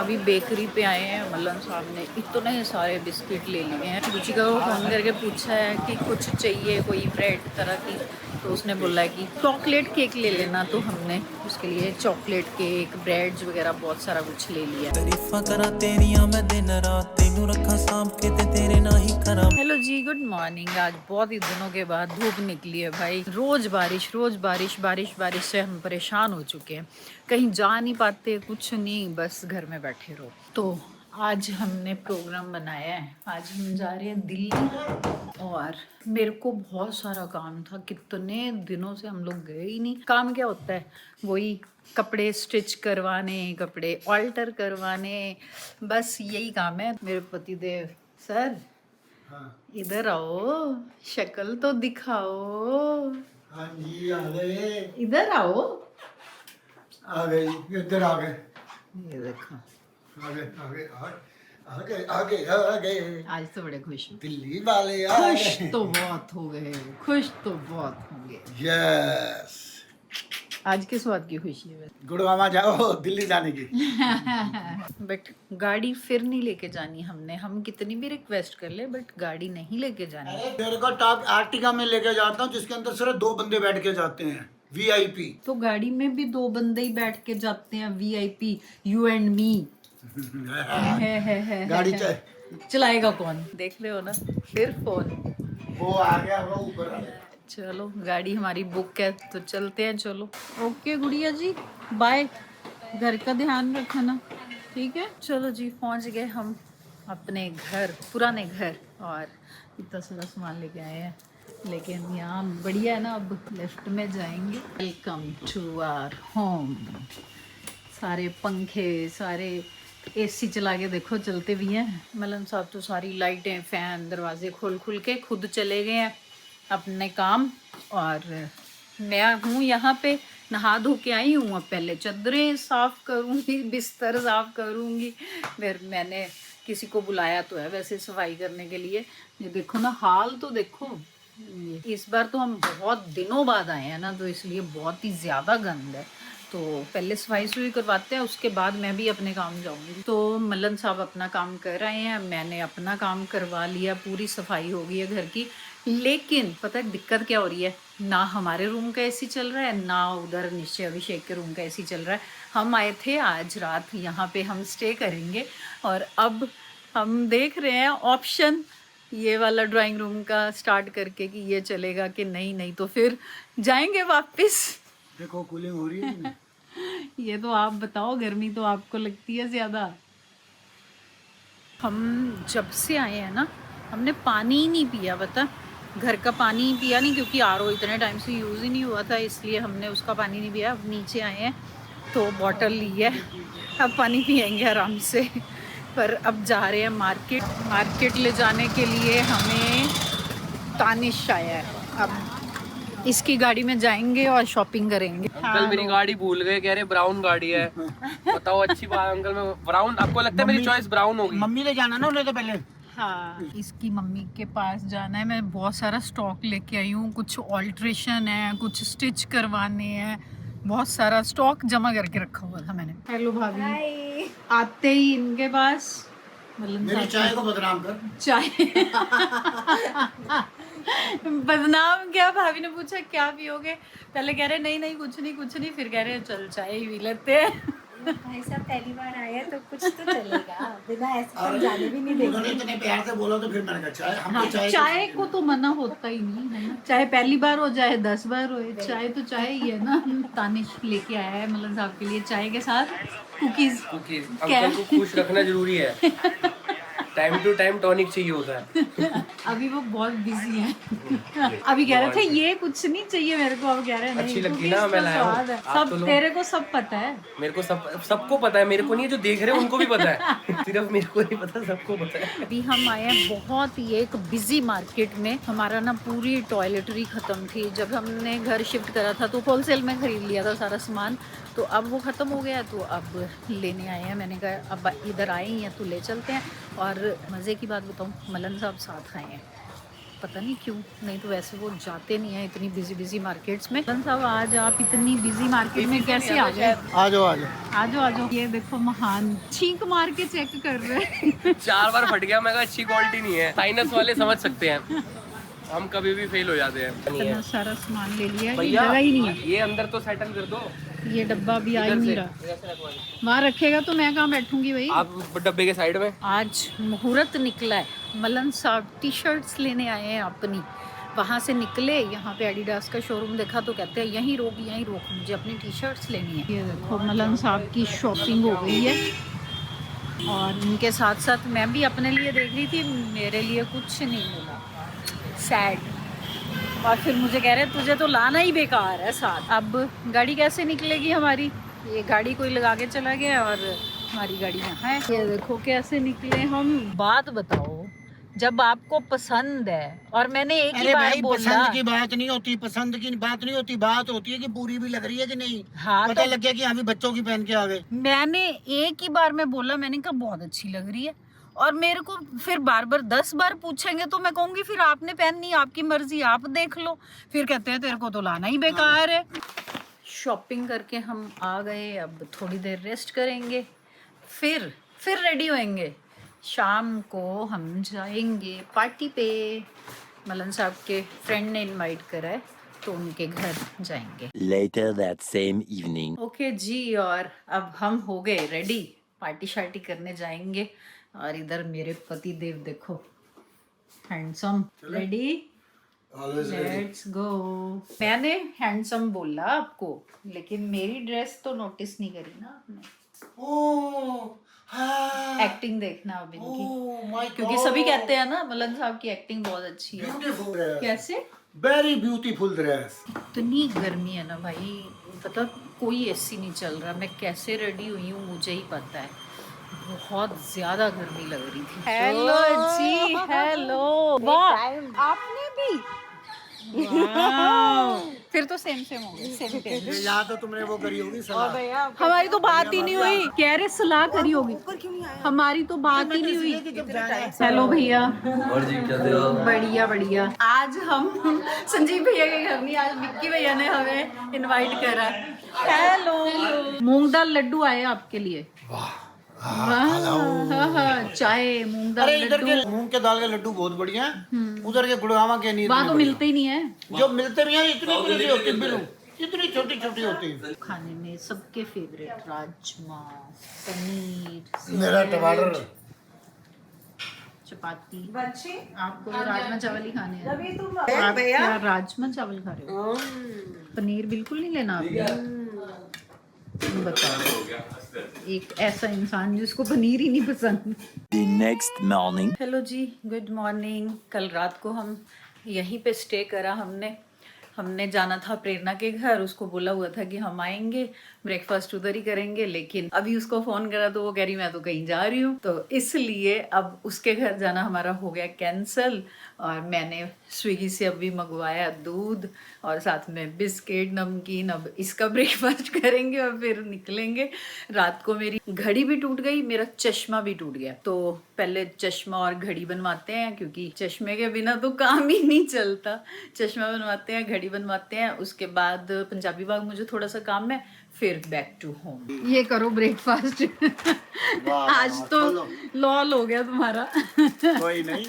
अभी बेकरी पे आए हैं। मल्लन साहब ने इतने सारे बिस्किट ले लिए हैं। रुचिका को फ़ोन करके पूछा है कि कुछ चाहिए कोई ब्रेड तरह की, तो उसने बोला है कि चॉकलेट केक ले लेना, तो हमने उसके लिए चॉकलेट केक, ब्रेड्स वगैरह बहुत सारा कुछ ले लिया। हेलो जी, गुड मॉर्निंग। आज बहुत ही दिनों के बाद धूप निकली है भाई। रोज बारिश, रोज बारिश, बारिश बारिश से हम परेशान हो चुके हैं। कहीं जा नहीं पाते, कुछ नहीं, बस घर में बैठे रहो। तो आज हमने प्रोग्राम बनाया है। आज हम जा रहे हैं दिल्ली और मेरे को बहुत सारा काम था। कितने दिनों से हम लोग गए ही नहीं। काम क्या होता है, वही कपड़े स्टिच करवाने, कपड़े ऑल्टर करवाने, बस यही काम है। मेरे पतिदेव सर, हाँ। इधर आओ, शक्ल तो दिखाओ। हाँ जी, आ गए। इधर आओ। आ गए, इधर आ गए। ये देखो, आ गए आ गए आ गए आ गए आ गए। आज तो बड़े खुश हो। दिल्ली वाले आ गए। खुश तो बहुत हो गए, खुश तो बहुत होंगे। यस। आज किस बात की खुशी है? गुड़गावा जाओ, दिल्ली जाने की। बट गाड़ी फिर नहीं लेके जानी हमने। हम कितनी भी रिक्वेस्ट कर ले, बट गाड़ी नहीं लेके जानी। मेरे को टॉप आर्टिका में लेके जाता हूँ, जिसके अंदर सिर्फ 2 बंदे बैठ के जाते हैं, VIP। तो गाड़ी में भी 2 बंदे ही बैठ के जाते हैं, VIP, यू एंड मी। गाड़ी चलाएगा कौन? देख रहे हो ना, फिर फोन वो आ गया, वो ऊपर आ गया। चलो, गाड़ी हमारी बुक है तो चलते हैं। चलो, ओके गुड़िया जी, बाय। घर का ध्यान रखना, ठीक है। चलो जी, पहुंच गए हम अपने घर, पुराने घर, और इतना सारा सामान लेके आए हैं। लेकिन यहाँ बढ़िया है ना, अब लेफ्ट में जाएंगे। Welcome to our home. सारे पंखे, सारे AC चला के देखो, चलते भी हैं। मलन साहब तो सारी लाइटें, फैन, दरवाजे खोल के खुद चले गए हैं अपने काम। और मैं हूँ यहाँ पे, नहा धो के आई हूँ। अब पहले चादरें साफ़ करूँगी, बिस्तर साफ़ करूँगी। फिर मैंने किसी को बुलाया तो है वैसे सफाई करने के लिए। ये देखो ना, हाल तो देखो। इस बार तो हम बहुत दिनों बाद आए हैं ना, तो इसलिए बहुत ही ज़्यादा गंद है। तो पहले सफाई करवाते हैं, उसके बाद मैं भी अपने काम जाऊंगी। तो मल्लन साहब अपना काम कर रहे हैं, मैंने अपना काम करवा लिया, पूरी सफाई हो गई है घर की। लेकिन पता है दिक्कत क्या हो रही है? ना हमारे रूम का AC चल रहा है, ना उधर निश्चय अभिषेक के रूम का AC चल रहा है। हम आए थे आज रात, यहाँ पे हम स्टे करेंगे, और अब हम देख रहे हैं ऑप्शन ये वाला ड्राइंग रूम का स्टार्ट करके कि ये चलेगा कि नहीं। नहीं तो फिर जाएंगे वापस। देखो कूलिंग हो रही है। ये तो आप बताओ, गर्मी तो आपको लगती है ज़्यादा। हम जब से आए हैं ना, हमने पानी ही नहीं पिया। बता, घर का पानी ही पिया नहीं, क्योंकि RO इतने टाइम से यूज़ ही नहीं हुआ था, इसलिए हमने उसका पानी नहीं पिया। अब नीचे आए हैं तो बॉटल ली है, अब पानी पियेंगे आराम से। पर अब जा रहे हैं मार्केट ले जाने के लिए। हमें तानिश आया है, अब इसकी गाड़ी में जाएंगे और शॉपिंग करेंगे। अंकल मेरी गाड़ी भूल गए, कह रहे ब्राउन गाड़ी है। बताओ अच्छी बात अंकल, मैं ब्राउन, आपको लगता है मेरी चॉइस ब्राउन होगी? मम्मी ले जाना ना उन्हें तो पहले। हाँ, इसकी मम्मी के पास जाना है। मैं बहुत सारा स्टॉक लेके आई हूँ, कुछ ऑल्ट्रेशन है, कुछ स्टिच करवाने हैं, बहुत सारा स्टॉक जमा करके रखा हुआ था मैंने। हेलो भाभी। आते ही इनके पास मेरी चाय को बदनाम कर। चाय बदनाम क्या? भाभी ने पूछा क्या पियोगे, पहले कह रहे नहीं कुछ नहीं, फिर कह रहे चल चाय ही पी लेते हैं। भाई साहब पहली बार आए तो कुछ तो चलेगा, बिना ऐसे जाने भी नहीं देंगे। इतने प्यार से बोला तो फिर मैंने कहा चाय, हमको चाय। चाय को तो मना होता ही नहीं है ना, चाहे पहली बार हो जाए 10 बार हो, चाय तो चाय ही है ना। तानिश लेके आया है मल्लन साहब के लिए चाय के साथ कुकीज। अंकल को खुश रखना जरूरी है। टाइम टू टाइम टॉनिक चाहिए होता है। अभी वो बहुत बिजी हैं। अभी कह रहे थे ये कुछ नहीं चाहिए मेरे को, अब कह रहे हैं अच्छी लगती ना, मैं लाया हूं। सब तो तेरे को सब पता है। मेरे को सबको पता है, मेरे को नहीं, जो देख रहे हैं उनको भी पता है। सिर्फ मेरे को नहीं पता, सबको पता है। अभी हम आए हैं बहुत ही एक बिजी मार्केट में। हमारा ना पूरी टॉयलेटरी खत्म थी। जब हमने घर शिफ्ट करा था तो होलसेल में खरीद लिया था सारा सामान, तो अब वो ख़त्म हो गया, तो अब लेने आए हैं। मैंने कहा अब इधर आए ही हैं तो ले चलते हैं। और मज़े की बात बताऊँ, मल्लन साहब साथ आए हैं। पता नहीं क्यों, नहीं तो वैसे वो जाते नहीं है इतनी बिजी मार्केट्स में। साहब आज आप इतनी बिजी मार्केट में कैसे आ गए? आ जाओ आ जाओ आ जाओ आ जाओ। ये देखो महान छींक मार के चेक कर रहे हैं। 4 बार फट गया, मैं कहा अच्छी क्वालिटी नहीं है। साइनस वाले समझ सकते हैं, हम कभी भी फेल हो जाते हैं। इतना सारा सामान ले लिया है, ये भैया जगह ही नहीं है। ये अंदर तो सेटल कर दो, ये डब्बा भी आ ही इधर नहीं से, रहा। इधर से रखवा दो। वहाँ रखेगा तो मैं कहाँ बैठूंगी भाई? आप डब्बे के साइड में। आज मुहूर्त निकला है, मलन साहब टी शर्ट्स लेने आए हैं अपनी। वहाँ से निकले, यहाँ पे एडिडास का शोरूम देखा तो कहते हैं यहीं रोक मुझे अपनी टी शर्ट्स लेनी है। ये देखो मलन साहब की शॉपिंग हो गई है और इनके साथ साथ मैं भी अपने लिए देख रही थी, मेरे लिए कुछ नहीं मिला, सैड। और फिर मुझे कह रहे तुझे तो लाना ही बेकार है साथ। अब गाड़ी कैसे निकलेगी हमारी? ये गाड़ी कोई लगा के चला गया और हमारी गाड़ी यहाँ है। ये देखो कैसे निकले हम। बात बताओ, जब आपको पसंद है और मैंने एक ही बार बोला। पसंद की बात नहीं होती, पसंद की बात नहीं होती, बात होती है कि पूरी भी लग रही है कि नहीं। हाँ, पता तो लग गया कि हम भी बच्चों की पहन के आ गए। मैंने एक ही बार में बोला, मैंने कहा बहुत अच्छी लग रही है, और मेरे को फिर बार 10 बार पूछेंगे तो मैं कहूँगी फिर आपने पहननी, आपकी मर्जी, आप देख लो। फिर कहते हैं तेरे को तो लाना ही बेकार है। शॉपिंग करके हम आ गए, अब थोड़ी देर रेस्ट करेंगे, फिर रेडी होएंगे। शाम को हम जाएंगे पार्टी पे। मलन साहब के फ्रेंड ने इनवाइट करा है तो उनके घर जाएंगे। Later that same evening. Okay जी, और अब हम हो गए रेडी, पार्टी शार्टी करने जाएंगे। और इधर मेरे पति देव देखो, हैंडसम। Ready, let's go. मैंने हैंडसम बोला आपको, लेकिन मेरी ड्रेस तो नोटिस नहीं करी ना आपने। एक्टिंग देखना अब इनकी, क्योंकि सभी कहते हैं ना मलन साहब की एक्टिंग बहुत अच्छी है। ब्यूटीफुल, कैसे? Very beautiful dress. इतनी गर्मी है ना भाई, पता कोई एसी नहीं चल रहा। मैं कैसे रेडी हुई हूँ मुझे ही पता है, बहुत ज्यादा गर्मी लग रही थी। हेलो जी, हेलो। वाह, आपने भी? फिर तो सेम हो गए, सेम। यहाँ तो तुमने वो करी होगी सलाह। हमारी तो बात ही नहीं हुई, कह रहे सलाह करी होगी, हमारी तो बात ही नहीं हुई। हेलो भैया। और जी क्या दे रहा? बढ़िया। आज हम संजीव भैया के घर नहीं, आज विक्की भैया ने हमें इनवाइट करा। हेलो। मूंग दाल लड्डू आए आपके लिए। चाय, मूंग दाल अरे इधर के लड्डू। मूंग के दाल के लड्डू बहुत बढ़िया हैं, उधर के गुड़गावा के नहीं। वहाँ तो मिलते ही नहीं है। जो मिलते भी हैं इतनी बड़ी होती है, इतनी छोटी छोटी होती है। खाने में सबके फेवरेट राजमा, पनीर, मेरा टमाटर, चपाती। आपको तो राजमा चावल ही खाने हैं। आप क्या राजमा चावल खा रहे हो? पनीर बिल्कुल नहीं लेना आपने? बताओ, एक ऐसा इंसान जिसको पनीर ही नहीं पसंद। The next morning. हेलो जी, गुड मॉर्निंग। कल रात को हम यहीं पे स्टे करा हमने जाना था प्रेरणा के घर, उसको बोला हुआ था कि हम आएंगे, ब्रेकफास्ट उधर ही करेंगे, लेकिन अभी उसको फ़ोन करा तो वो कह रही मैं तो कहीं जा रही हूँ, तो इसलिए अब उसके घर जाना हमारा हो गया कैंसिल। और मैंने स्विगी से अभी मंगवाया दूध और साथ में बिस्किट, नमकीन। अब इसका ब्रेकफास्ट करेंगे और फिर निकलेंगे। रात को मेरी घड़ी भी टूट गई, मेरा चश्मा भी टूट गया, तो पहले चश्मा और घड़ी बनवाते हैं, क्योंकि चश्मे के बिना तो काम ही नहीं चलता। चश्मा बनवाते हैं, घड़ी बनवाते हैं, उसके बाद पंजाबी बाग मुझे थोड़ा सा काम है, फिर बैक टू होम। ये करो ब्रेकफास्ट। आज तो लॉल हो गया तुम्हारा। कोई नहीं,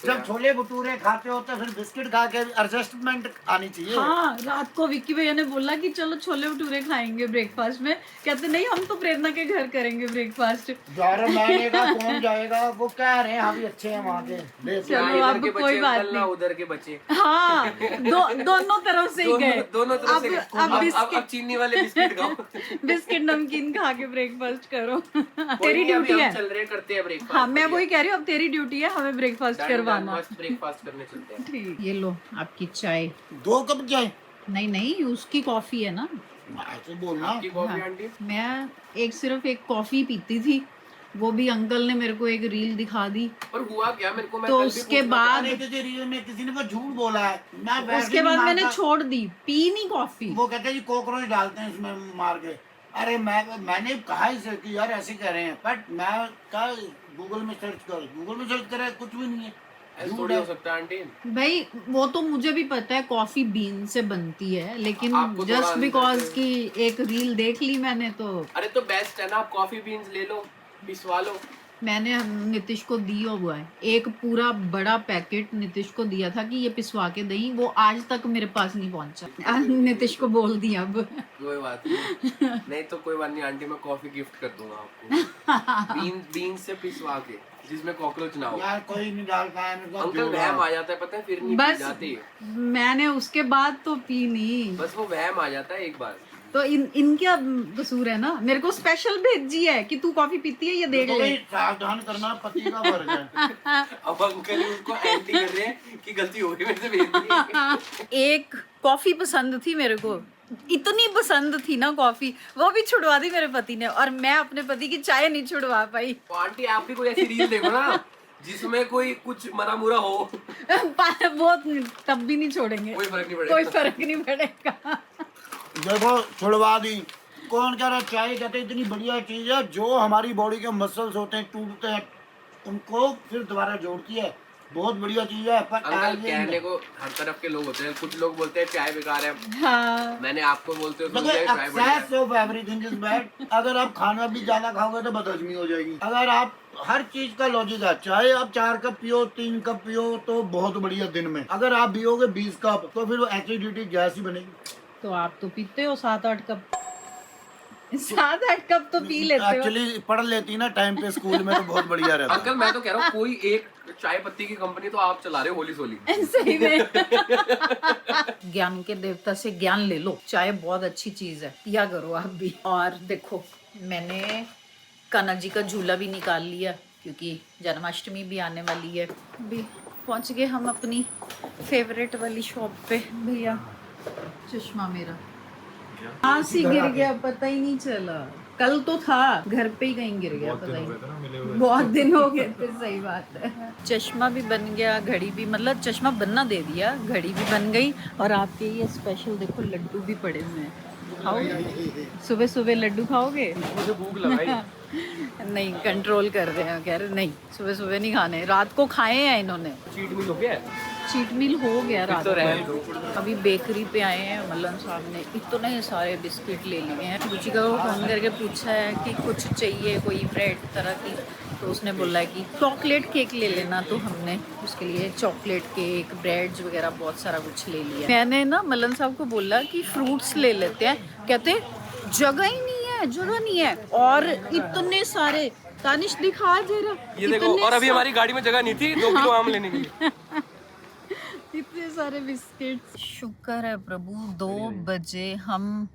जब छोले भटूरे खाते हो तो फिर बिस्किट खा के एडजस्टमेंट आनी चाहिए। हाँ, रात को विक्की भैया ने बोला कि चलो छोले भटूरे खाएंगे ब्रेकफास्ट में, कहते नहीं हम तो प्रेरणा के घर करेंगे ब्रेकफास्ट। मैंने कहा कौन जाएगा, वो कह रहे हैं हम भी अच्छे हैं वहाँ के। चलो अब कोई बात नहीं, उधर के बच्चे। हाँ, दोनों तरफ से ही गए। दोनों तरफ से गए। अब चीनी वाले बिस्किट खाओ। बिस्किट नमकीन खा के ब्रेकफास्ट करो। तेरी ड्यूटी है। चल रहे करते हैं ब्रेकफास्ट। हाँ, मैं वही कह रही हूँ, अब तेरी ड्यूटी है, हमें ब्रेकफास्ट करवाना। ब्रेकफास्ट करने चलते हैं। ठीक, ये लो आपकी चाय। 2 कप चाय? नहीं, उसकी कॉफी है ना। ऐसे बोलना। आपकी कॉफी आंटी? मैं सिर्फ एक कॉफी पीती थी, वो भी अंकल ने मेरे को एक रील दिखा दी। और हुआ क्या मेरे को, मैं तो कल भी उसके पूछना बाद किसी ने वो झूठ बोला है, मैं वैसे उसके नहीं बाद मैंने मानता। छोड़ दी, पी नहीं कॉफी। वो कहते हैं जी कॉकरोच डालते हैं इसमें मार के। अरे मैंने कहा इसे कि यार ऐसे कह रहे हैं, बट मैं कहा गूगल में सर्च करा, कुछ भी नहीं है। ऐसा थोड़ी हो सकता है आंटी। भाई वो तो मुझे भी पता है कॉफी बीन से बनती है, लेकिन आपको थोड़ा जस्ट अंदर बिकॉज से- की एक रील देख ली मैंने तो अरे तो बेस्ट है ना, आप कॉफी बीन्स ले लो, पिसवा लो। मैंने नीतीश को दिया हुआ है एक पूरा बड़ा पैकेट, नीतीश को दिया था कि ये पिसवा के दही, वो आज तक मेरे पास नहीं पहुंचा। नीतीश को बोल दिया अब। कोई बात नहीं, नहीं तो कोई बात नहीं आंटी, मैं कॉफी गिफ्ट कर दूंगा आपको बीन से पिसवा के, जिसमें कॉकरोच ना हो। यार कोई नहीं डालता है मेरे को अंकल वहम आ जाता है, पता है, फिर नहीं पी बस जाती। मैंने उसके बाद तो पी नहीं, बस वो वहम आ जाता है एक बार। तो इनका कसूर है ना, मेरे को स्पेशल भेजी है कि तू कॉफी पीती है ये देख तो ले। भाई सावधान करना, पति का वर्ग है। अब अंकल ही उसको एंटी कर रहे हैं कि गलती हो गई मेरे से, भेज दी। एक कॉफी पसंद थी मेरे को, इतनी पसंद थी ना कॉफी, वो भी छुड़वा दी मेरे पति ने, और मैं अपने पति की चाय नहीं छुड़वा पाई। तो आंटी आप भी कोई ऐसी रील देखो ना जिसमें कोई कुछ मरा मुरा हो, वो तब भी नहीं छोड़ेंगे, कोई फर्क नहीं पड़ेगा। कोई फर्क नहीं पड़ेगा। देखो छुड़वा दी, कौन कह रहा है? चाय कहते हैं इतनी बढ़िया चीज है, जो हमारी बॉडी के मसल्स होते हैं टूटते हैं, उनको फिर दोबारा जोड़ती है। बहुत बढ़िया चीज है। पर अंकल कहने को हर तरफ के लोग होते हैं, कुछ लोग बोलते हैं चाय बेकार है, हाँ मैंने आपको बोलते हो तो चाय बढ़िया है। Excess of everything is bad. अगर आप खाना भी ज्यादा खाओगे तो बदहजमी हो जाएगी। अगर आप हर चीज का लॉजिक है, चाहे आप 4 कप पियो, 3 कप पियो तो बहुत बढ़िया दिन में, अगर आप पियोगे 20 कप तो फिर वो एसिडिटी गैस ही बनेगी। तो आप तो पीते हो 7-8 कप, 7-8 कप तो पी लेते हो। एक्चुअली पढ़ लेती ना टाइम पे स्कूल में तो बहुत बढ़िया रहता। अंकल मैं तो कह रहा हूँ कोई एक चाय पत्ती की कंपनी तो आप चला रहे हो होली सोली। सही में ज्ञान के देवता से ज्ञान ले लो, चाय बहुत अच्छी चीज है, पिया करो आप भी। और देखो मैंने कान्हा जी का झूला भी निकाल लिया क्योंकि जन्माष्टमी भी आने वाली है। अभी पहुंच गए हम अपनी फेवरेट वाली शॉप पे। भैया चश्मा मेरा हाँ सी गिर गया, पता ही नहीं चला। कल तो था घर पे ही कहीं गिर गया, पता ही नहीं, बहुत दिन हो गए थे। सही बात है। चश्मा भी बन गया, घड़ी भी, मतलब चश्मा बनना दे दिया, घड़ी भी बन गई। और आपके ये स्पेशल देखो लड्डू भी पड़े हुए हैं, खाओगे? सुबह सुबह लड्डू खाओगे? मुझे भूख लगाई। नहीं कंट्रोल कर रहे हैं, कह रहे नहीं सुबह सुबह नहीं खाने, रात को खाए हैं इन्होंने। चीट मील हो गया है? चीट मील हो गया रात तो रहने को। दो। अभी बेकरी पे आए हैं, मल्लन साहब ने इतने सारे बिस्किट ले लिए हैं। रुचिका को फोन करके पूछा है कि कुछ चाहिए कोई ब्रेड तरह की, तो उसने बोला है कि चॉकलेट केक ले लेना, तो हमने उसके लिए चॉकलेट केक, ब्रेड्स वगैरह बहुत सारा कुछ ले लिया। मैंने ना मल्लन साहब को बोला कि फ्रूट्स ले लेते हैं, कहते जगह ही नहीं है, जगह नहीं है। और इतने सारे, तानिश दिखा जरा, ये देखो, और अभी हमारी गाड़ी में जगह नहीं थी 2 किलो आम लेने के लिए। इतने सारे बिस्किट। शुक्र है प्रभु 2 बजे हम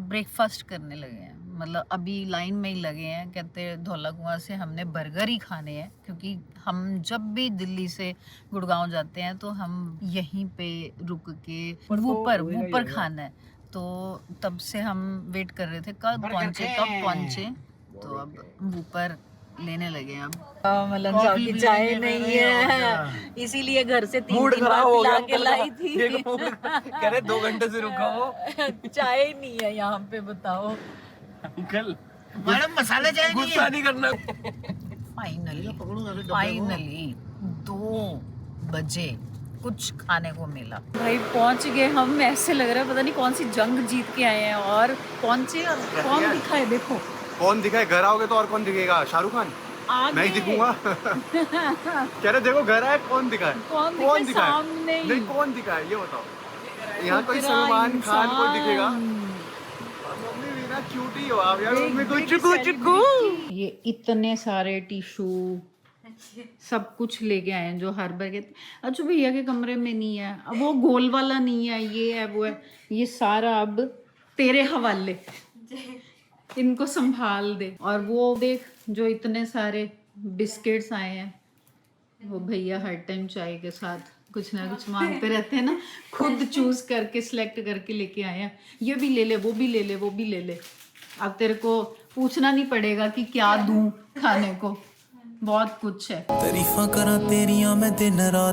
ब्रेकफास्ट करने लगे हैं, मतलब अभी लाइन में ही लगे हैं। कहते धौला कुआं से हमने बर्गर ही खाने हैं, क्योंकि हम जब भी दिल्ली से गुड़गांव जाते हैं तो हम यहीं पे रुक के वूपर खाना है। तो तब से हम वेट कर रहे थे कब पहुंचे, तो अब वूपर लेने लगे अब। मलन साहब की चाय नहीं है, इसीलिए घर से 3 बार पिला के लाई थी। कह रहे 2 घंटे से रुका हो, चाय नहीं है यहाँ पे, बताओ अंकल मैडम मसाले चाहिए। गुस्सा नहीं करना। फाइनली 2 बजे कुछ खाने को मिला। भाई पहुंच गए हम, ऐसे लग रहा है पता नहीं कौन सी जंग जीत के आए हैं। और पहुंचे, कौन दिखा है देखो, कौन दिखा है? घर आओगे तो और कौन दिखेगा? शाहरुख खान? मैं ही दिखूंगा। कह रहे देखो घर आए, कौन दिखा है? कौन दिखा है? सामने ही। नहीं कौन दिखा है ये बताओ। यहाँ कोई सलमान खान को दिखेगा? मम्मी भी ना क्यूट ही हो आप यार, मम्मी को चुकू चुकू। ये इतने सारे टिश्यू सब कुछ लेके आए हैं जो हर बार कहते अच्छा भैया के कमरे में नहीं है, अब वो गोल वाला नहीं है, ये है वो है, ये सारा अब तेरे हवाले, इनको संभाल दे। और वो देख जो इतने सारे बिस्किट्स आए हैं, वो भैया हर टाइम चाय के साथ कुछ ना कुछ मांगते रहते हैं ना, खुद चूज करके सिलेक्ट करके लेके आए हैं, ये भी ले ले, वो भी ले ले, वो भी ले ले। अब तेरे को पूछना नहीं पड़ेगा कि क्या दूं खाने को, बहुत कुछ है। तारीफां करा तेरियां मैं दिन रात।